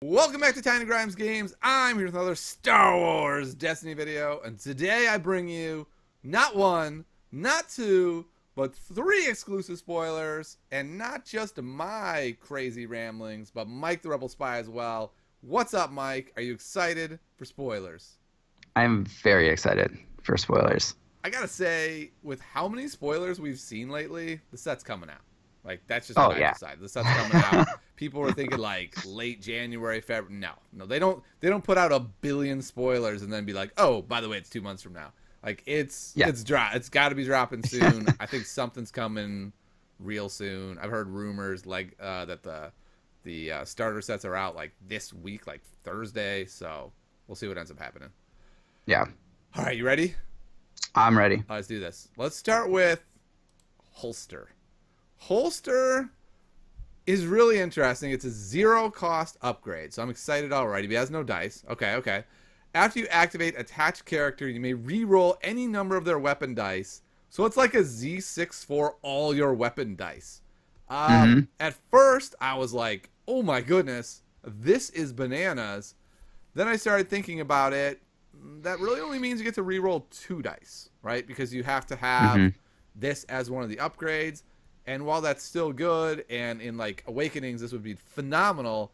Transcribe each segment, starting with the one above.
Welcome back to Tiny Grimes Games. I'm here with another Star Wars Destiny video, and today I bring you not one, not two, but three exclusive spoilers, and not just my crazy ramblings, but Mike the Rebel Spy as well. What's up, Mike? Are you excited for spoilers? I'm very excited for spoilers. I gotta say, with how many spoilers we've seen lately, the set's coming out. Like, that's just Oh, what I yeah. decided. The set's coming out. People were thinking like late January, February. No, they don't. They don't put out a billion spoilers and then be like, oh, by the way, it's 2 months from now. Like it's It's got to be dropping soon. I think something's coming real soon. I've heard rumors like that the starter sets are out like this week, like Thursday. So we'll see what ends up happening. Yeah. All right, you ready? I'm ready. Let's do this. Let's start with Holster. Holster is really interesting. It's a zero-cost upgrade, so I'm excited already. But he has no dice. Okay. After you activate attached character, you may re-roll any number of their weapon dice. So it's like a Z6 for all your weapon dice. At first, I was like, oh my goodness, this is bananas. Then I started thinking about it. That really only means you get to re-roll 2 dice, right? Because you have to have this as one of the upgrades. And while that's still good, and in like Awakenings this would be phenomenal,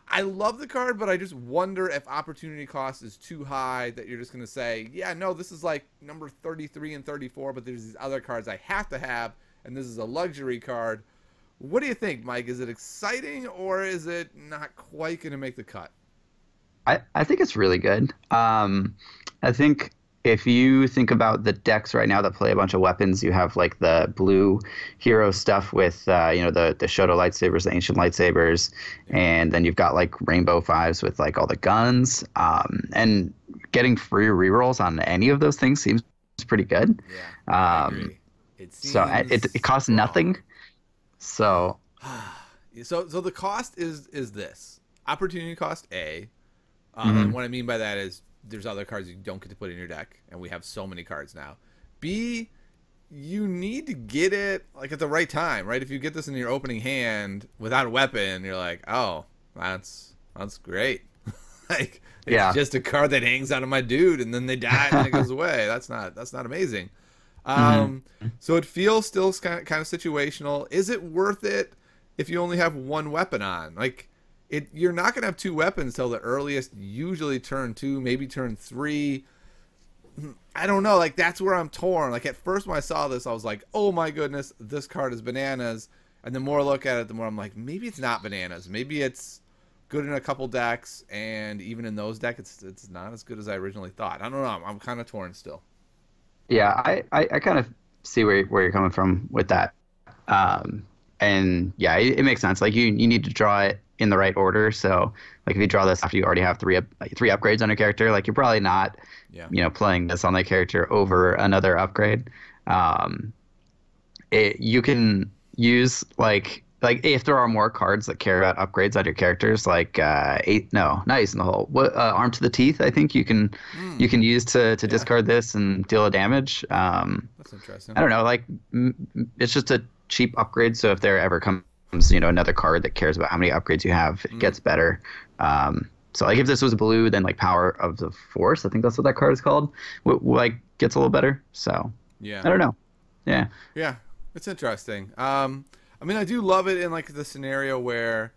I love the card, but I just wonder if opportunity cost is too high, that you're just going to say, yeah, no, this is like number 33 and 34, but there's these other cards I have to have, and this is a luxury card. What do you think, Mike? Is it exciting, or is it not quite going to make the cut? I think it's really good. I think if you think about the decks right now that play a bunch of weapons, you have like the blue hero stuff with the Shoto lightsabers, the ancient lightsabers, and then you've got like rainbow fives with like all the guns. And getting free rerolls on any of those things seems pretty good. Yeah, I agree. It costs nothing. So so the cost is this opportunity cost A. And what I mean by that is there's other cards you don't get to put in your deck, and we have so many cards now. B, you need to get it like at the right time, right? If you get this in your opening hand without a weapon, you're like, oh, that's great. Like, it's just a card that hangs out of my dude, and then they die and then it goes away. That's not amazing. So it feels still kind of situational. Is it worth it if you only have one weapon on? Like, you're not going to have 2 weapons till the earliest, usually turn 2, maybe turn 3. I don't know. Like, that's where I'm torn. Like, at first when I saw this, I was like, oh my goodness, this card is bananas. And the more I look at it, the more I'm like, maybe it's not bananas. Maybe it's good in a couple decks, and even in those decks, it's not as good as I originally thought. I don't know. I'm kind of torn still. yeah, I kind of see where you're coming from with that. And yeah, it makes sense. Like you need to draw it in the right order. So like if you draw this after you already have three upgrades on your character, like you're probably not playing this on that character over another upgrade. You can use like if there are more cards that care about upgrades on your characters, like not Ace in the Hole. Arm to the Teeth, I think you can use to discard this and deal a damage. That's interesting. I don't know, like it's just a cheap upgrade, so if there ever comes another card that cares about how many upgrades you have, it gets better. So like if this was blue, then like Power of the Force, I think that's what that card is called, like gets a little better. So yeah, I don't know. Yeah it's interesting. I mean, I do love it in like the scenario where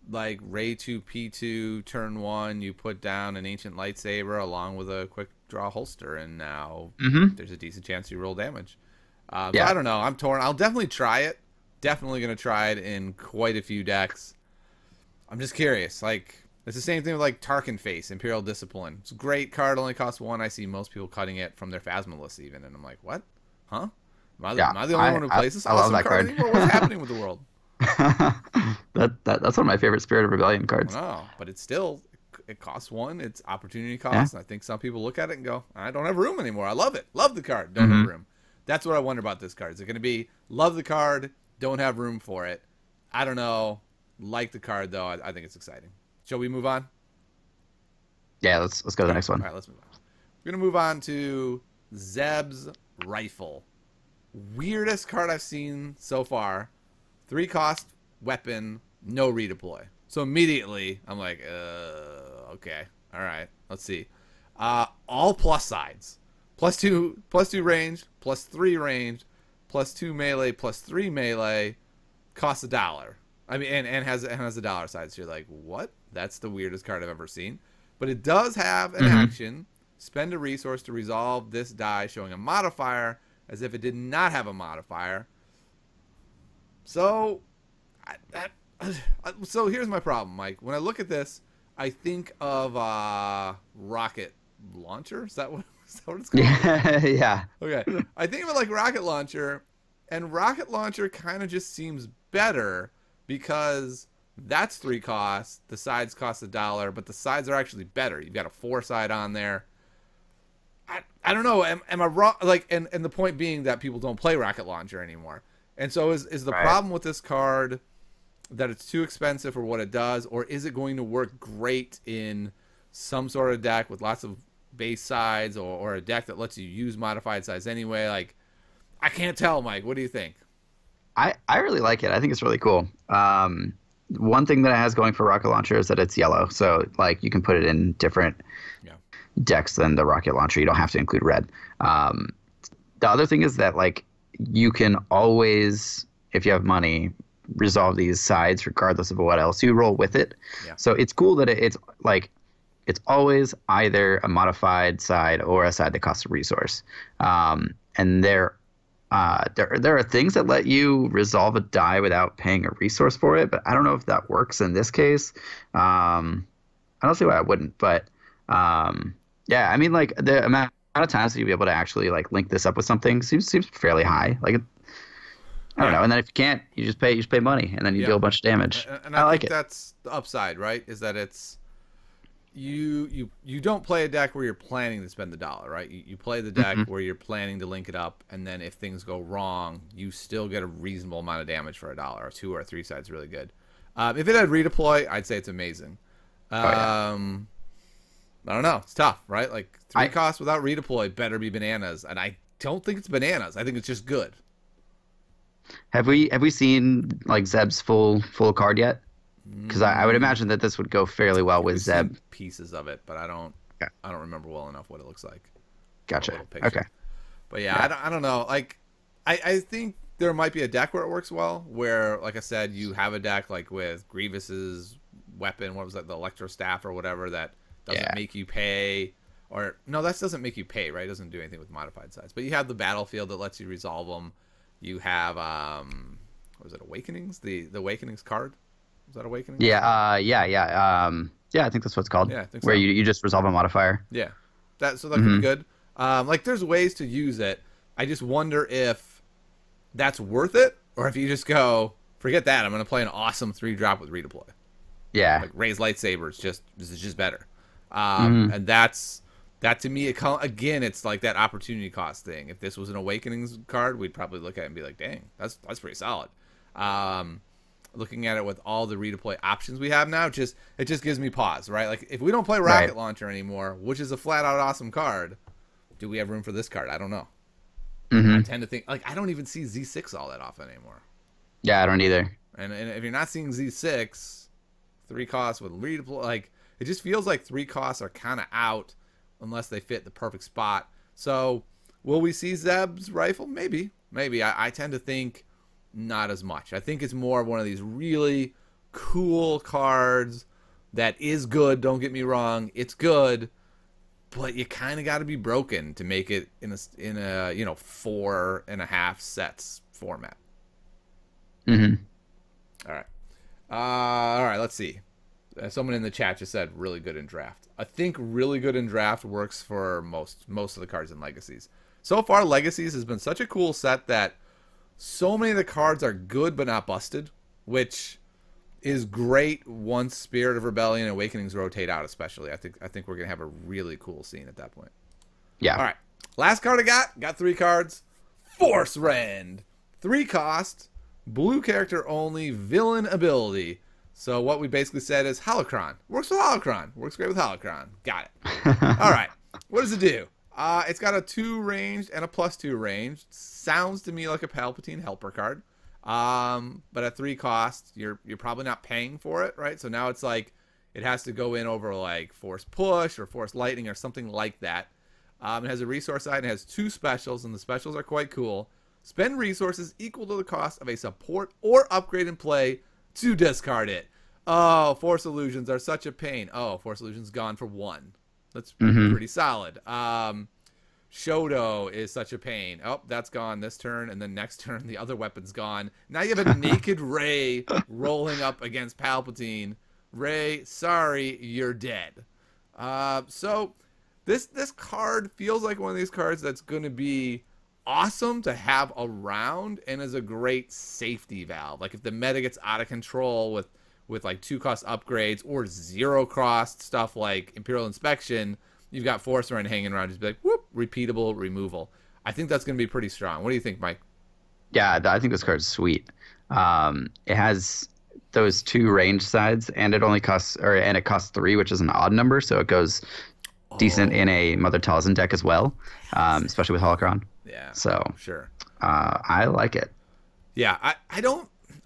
like Ray 2 P2 turn 1, you put down an ancient lightsaber along with a quick draw holster, and now there's a decent chance you roll damage. So I don't know. I'm torn. I'll definitely try it. Definitely going to try it in quite a few decks. I'm just curious. Like, it's the same thing with like Tarkin Face, Imperial Discipline. It's a great card. Only costs 1. I see most people cutting it from their Phasma list even, and I'm like, what? Huh? Am I the only one who plays this awesome card anymore? What's happening with the world? That's one of my favorite Spirit of Rebellion cards. Oh, but it's still, it costs 1. It's opportunity cost. And I think some people look at it and go, I don't have room anymore. I love it. Love the card. Don't have room. That's what I wonder about this card. Is it going to be love the card, don't have room for it? I don't know. Like the card, though. I think it's exciting. Shall we move on? Yeah, let's go to the next one. All right, let's move on. We're going to move on to Zeb's Rifle. Weirdest card I've seen so far. 3 cost weapon, no redeploy. So immediately I'm like, okay, all right, let's see. All plus sides, +2 range, +3 range, +2 melee, +3 melee, costs $1. I mean, and has a dollar side. So you're like, what? That's the weirdest card I've ever seen. But it does have an action. Spend a resource to resolve this die, showing a modifier as if it did not have a modifier. So, so here's my problem, Mike. When I look at this, I think of rocket launcher. Is that what it's called? Yeah. Okay. I think of it like rocket launcher, and rocket launcher kind of just seems better because that's 3 costs. The sides cost $1, but the sides are actually better. You've got a 4 side on there. I don't know. Am I wrong? Like, and the point being that people don't play rocket launcher anymore. And so is the problem with this card that it's too expensive for what it does, or is it going to work great in some sort of deck with lots of base sides, or a deck that lets you use modified sides anyway? Like, I can't tell, Mike. What do you think? I really like it. I think it's really cool. One thing that it has going for rocket launcher is that it's yellow, so like you can put it in different decks than the rocket launcher. You don't have to include red. The other thing is that like you can always, if you have money, resolve these sides regardless of what else you roll with it. So it's cool that it's like it's always either a modified side or a side that costs a resource. And there are things that let you resolve a die without paying a resource for it, but I don't know if that works in this case. I don't see why I wouldn't, but yeah, I mean, like the amount of times that you'll be able to actually like link this up with something seems fairly high. Like, I don't know. And then if you can't, you just pay money, and then you deal a bunch of damage. And I like think that's the upside, right? Is that it's you don't play a deck where you're planning to spend the $1, right? You play the deck where you're planning to link it up, and then if things go wrong, you still get a reasonable amount of damage for $1. Or 2 or 3 sides really good. If it had redeploy, I'd say it's amazing. I don't know. It's tough, right? Like 3 costs without redeploy better be bananas, and I don't think it's bananas. I think it's just good. Have we seen like Zeb's full card yet? Because I would imagine that this would go fairly well with Zeb. Pieces of it, but I don't remember well enough what it looks like. Gotcha. Okay. But yeah, I don't know. Like, I think there might be a deck where it works well, where, like I said, you have a deck like with Grievous's weapon, what was that, the Electro Staff or whatever, that doesn't make you pay. Or, no, that doesn't make you pay, right? It doesn't do anything with modified sides. But you have the Battlefield that lets you resolve them. You have, what was it, Awakenings? The Awakenings card? Was that Awakenings? Yeah, I think that's what it's called. Yeah, I think so. Where you just resolve a modifier. Yeah. So that could be good. Like, there's ways to use it. I just wonder if that's worth it, or if you just go, forget that, I'm going to play an awesome 3-drop with redeploy. Yeah. Like, Ray's Lightsabers, this is just better. And that to me, again, it's like that opportunity cost thing. If this was an Awakenings card, we'd probably look at it and be like, dang, that's pretty solid. Looking at it with all the redeploy options we have now, it just gives me pause, right? Like, if we don't play Rocket Launcher anymore, which is a flat out awesome card, do we have room for this card? I don't know. I tend to think, like, I don't even see Z6 all that often anymore. Yeah, I don't either. And if you're not seeing Z6, 3 costs with redeploy, like, it just feels like 3 costs are kind of out unless they fit the perfect spot. So, will we see Zeb's rifle? Maybe. I tend to think not as much. I think it's more of one of these really cool cards that is good. Don't get me wrong, it's good, but you kind of got to be broken to make it in a 4.5 sets format. All right. Let's see. Someone in the chat just said really good in draft. I think really good in draft works for most of the cards in Legacies. So far, Legacies has been such a cool set that so many of the cards are good but not busted, which is great once Spirit of Rebellion and Awakenings rotate out, especially. I think we're going to have a really cool scene at that point. Yeah. All right. Last card I got 3 cards. Force Rend. 3 cost. Blue character only. Villain ability. So what we basically said is Holocron. Works with Holocron. Works great with Holocron. Got it. All right. What does it do? It's got a 2 ranged and a +2 ranged. Sounds to me like a Palpatine helper card. But at 3 cost, you're probably not paying for it, right? So now it's like it has to go in over like Force Push or Force Lightning or something like that. It has a resource side and it has 2 specials, and the specials are quite cool. Spend resources equal to the cost of a support or upgrade in play to discard it. Oh, Force Illusions are such a pain. Oh, Force Illusions gone for 1. That's pretty solid. Shoto is such a pain. Oh, that's gone this turn, and then next turn the other weapon's gone. Now you have a naked Ray rolling up against Palpatine. Ray, sorry, you're dead. So this card feels like one of these cards that's going to be awesome to have around and is a great safety valve. Like if the meta gets out of control with like 2 cost upgrades or 0 cost stuff like Imperial Inspection, you've got Force Run hanging around. Just be like, whoop, repeatable removal. I think that's going to be pretty strong. What do you think, Mike? Yeah, I think this card's sweet. It has those 2 range sides, and it only costs, and it costs 3, which is an odd number, so it goes decent in a Mother Talzin deck as well, especially with Holocron. Yeah, so sure. I like it. Yeah,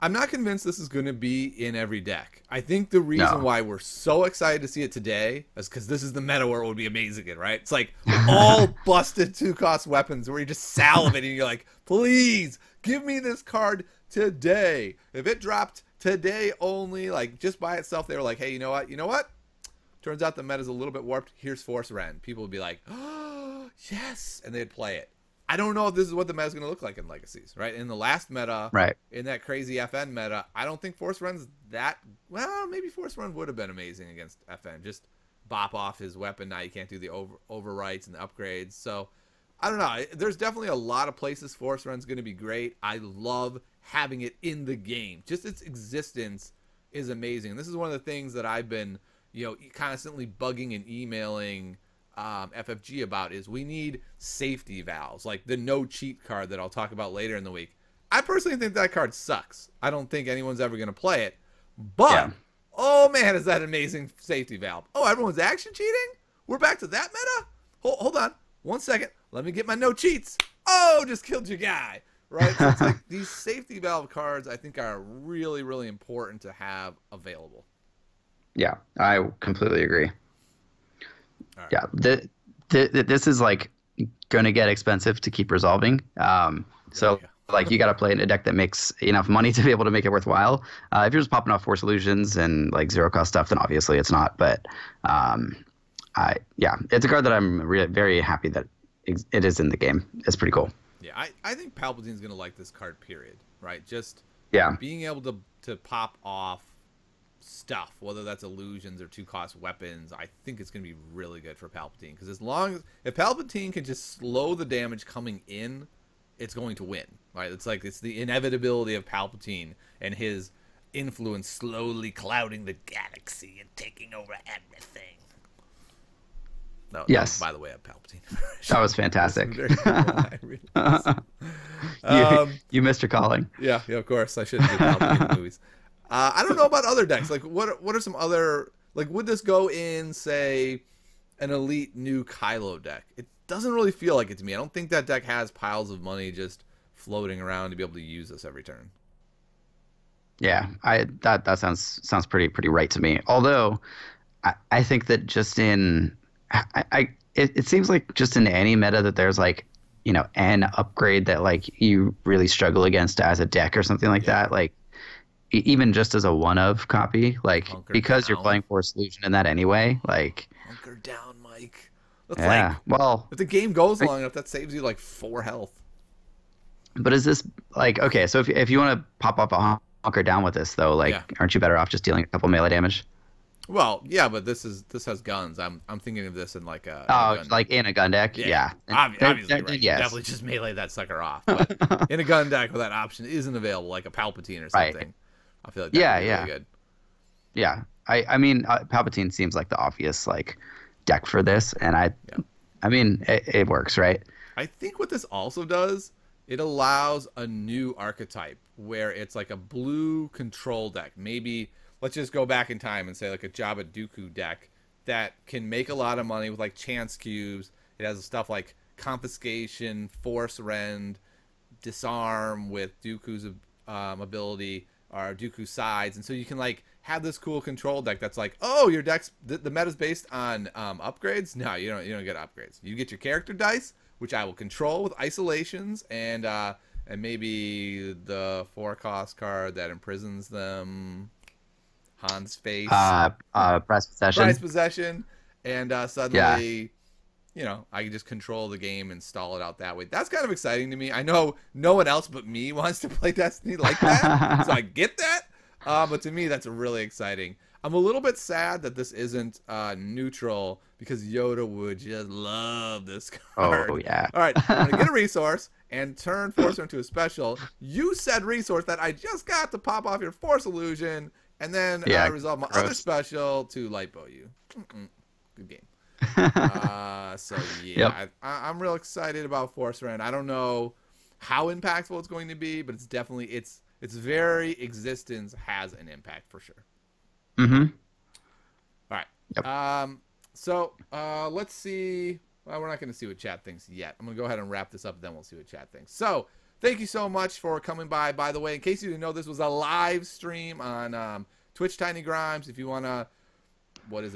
I'm not convinced this is going to be in every deck. I think the reason why we're so excited to see it today is because this is the meta where it would be amazing in, right? It's like all busted 2 cost weapons where you're just salivating and you're like, please give me this card today. If it dropped today only, like just by itself, they were like, hey, you know what? Turns out the meta's a little bit warped. Here's Force Ren. People would be like, oh, yes, and they'd play it. I don't know if this is what the meta's going to look like in Legacies, right? In the last meta, right, in that crazy FN meta, I don't think Force Ren's that... Well, maybe Force Ren would have been amazing against FN. Just bop off his weapon. Now you can't do the overwrites and the upgrades. So, I don't know. There's definitely a lot of places Force Ren's going to be great. I love having it in the game. Just its existence is amazing. And this is one of the things that I've been, constantly bugging and emailing FFG about is we need safety valves, like the no cheat card that I'll talk about later in the week. I personally think that card sucks. I don't think anyone's ever going to play it, but oh man, is that an amazing safety valve. Oh, everyone's action cheating? We're back to that meta? Hold on 1 second. Let me get my no cheats. Oh, just killed your guy. Right? So it's like these safety valve cards I think are really, really important to have available. Yeah, I completely agree. Right. Yeah, this is like going to get expensive to keep resolving. Like you got to play in a deck that makes enough money to be able to make it worthwhile. If you're just popping off Force Illusions and like 0 cost stuff, then obviously it's not. But it's a card that I'm really very happy that it is in the game. It's pretty cool. Yeah, I think Palpatine's going to like this card, period. Right? Just being able to pop off stuff, whether that's illusions or 2 cost weapons, I think it's going to be really good for Palpatine. Because if Palpatine can just slow the damage coming in, it's going to win. Right? It's the inevitability of Palpatine and his influence slowly clouding the galaxy and taking over everything. No, yes. By the way, I'm Palpatine. That was fantastic. You missed your calling. Yeah, of course. I shouldn't do Palpatine movies. I don't know about other decks. Like, what are some other... Like, would this go in, say, an elite new Kylo deck? It doesn't really feel like it to me. I don't think that deck has piles of money just floating around to be able to use this every turn. Yeah, that sounds pretty right to me. Although, I think that just in... It seems like just in any meta that there's like, an upgrade that like you really struggle against as a deck or something like that. Like even just as a one of copy, like Hunker because down. You're playing Force Illusion in that anyway. Like hunker down, Mike. That's well, if the game goes long enough, that saves you like 4 health. But is this like okay? So if you want to pop up a hunker down with this though, like aren't you better off just dealing a couple melee damage? Well, yeah, but this has guns. I'm thinking of this in like a like in a gun deck. Yeah. Obviously, right. Yes. Definitely just melee that sucker off. But in a gun deck where that option isn't available, like a Palpatine or something, right. I feel like that'd be really good. Yeah, I mean, Palpatine seems like the obvious like deck for this, and I mean, it works, right? I think what this also does, it allows a new archetype where it's like a blue control deck, maybe. Let's just go back in time and say like a Jabba Dooku deck that can make a lot of money with like chance cubes. It has stuff like confiscation, force rend, disarm with Dooku's ability are Dooku sides, and so you can like have this cool control deck that's like, oh, your deck's the meta's based on upgrades. No, you don't get upgrades. You get your character dice, which I will control with isolations and maybe the 4-cost card that imprisons them. Han's face. Prize possession. Prize possession, and suddenly, I can just control the game and stall it out that way. That's kind of exciting to me. I know no one else but me wants to play Destiny like that, so I get that. But to me, that's really exciting. I'm a little bit sad that this isn't neutral because Yoda would just love this card. Oh, yeah. All right, I'm going to get a resource and turn Forcer into a special. You said resource that I just got to pop off your Force Illusion, and then resolve my other special to Lightbow you. Good game. So, yeah, I'm real excited about Forcer, and I don't know how impactful it's going to be, but it's definitely, its very existence has an impact for sure. Mm-hmm. All right. Yep. So let's see. Well, we're not going to see what chat thinks yet. I'm going to go ahead and wrap this up, then we'll see what chat thinks. So thank you so much for coming by. By the way, in case you didn't know, this was a live stream on Twitch Tiny Grimes. If you want to,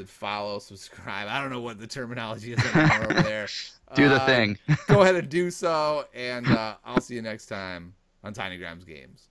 follow, subscribe. I don't know what the terminology is anymore over there. Do the thing. Go ahead and do so, and I'll see you next time on Tiny Grimes Games.